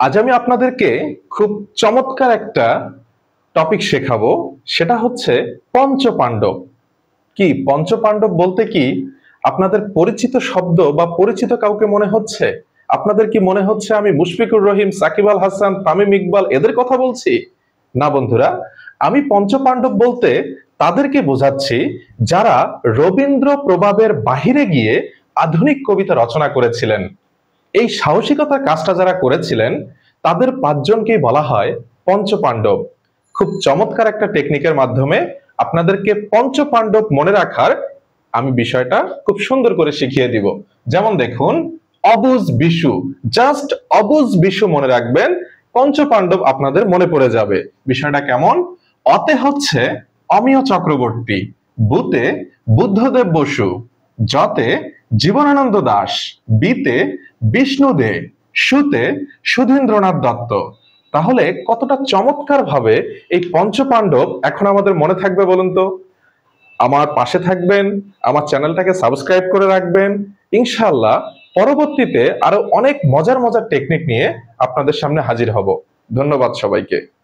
আজ আমি আপনাদেরকে খুব চমৎকার একটা টপিক শেখাবো। সেটা হচ্ছে পঞ্চপাণ্ডব। কি পঞ্চপাণ্ডব বলতে কি আপনাদের পরিচিত শব্দ বা পরিচিত কাউকে মনে হচ্ছে? আপনাদের কি মনে হচ্ছে আমি মুশফিকুর রহিম, সাকিব আল হাসান, তামিম ইকবাল এদের কথা বলছি? না বন্ধুরা, আমি পঞ্চপাণ্ডব বলতে তাদেরকে বোঝাচ্ছি যারা রবীন্দ্র প্রভাবের বাহিরে গিয়ে আধুনিক কবিতা রচনা করেছিলেন। এই সাহসিকতার কাজটা যারা করেছিলেন তাদের পাঁচজনকেই বলা হয় পঞ্চপাণ্ডব। খুব চমৎকার একটা টেকনিকের মাধ্যমে আপনাদেরকে পঞ্চপাণ্ডব মনে রাখার আমি বিষয়টা খুব সুন্দর করে শিখিয়ে দিব। যেমন দেখুন, অবুঝ বিশু, জাস্ট অবুঝ বিশু মনে রাখবেন, পঞ্চপাণ্ডব আপনাদের মনে পড়ে যাবে। বিষয়টা কেমন? অতে হচ্ছে অমিয় চক্রবর্তী, বুতে বুদ্ধদেব বসু, যতে জীবনানন্দ দাশ, বিতে বিষ্ণু দে, সুতে সুধীন্দ্রনাথ দত্ত। তাহলে কতটা চমৎকার ভাবে এই পঞ্চপাণ্ডব এখন আমাদের মনে থাকবে বলুন তো? আমার পাশে থাকবেন, আমার চ্যানেলটাকে সাবস্ক্রাইব করে রাখবেন। ইনশাআল্লাহ পরবর্তীতে আরো অনেক মজার মজার টেকনিক নিয়ে আপনাদের সামনে হাজির হব। ধন্যবাদ সবাইকে।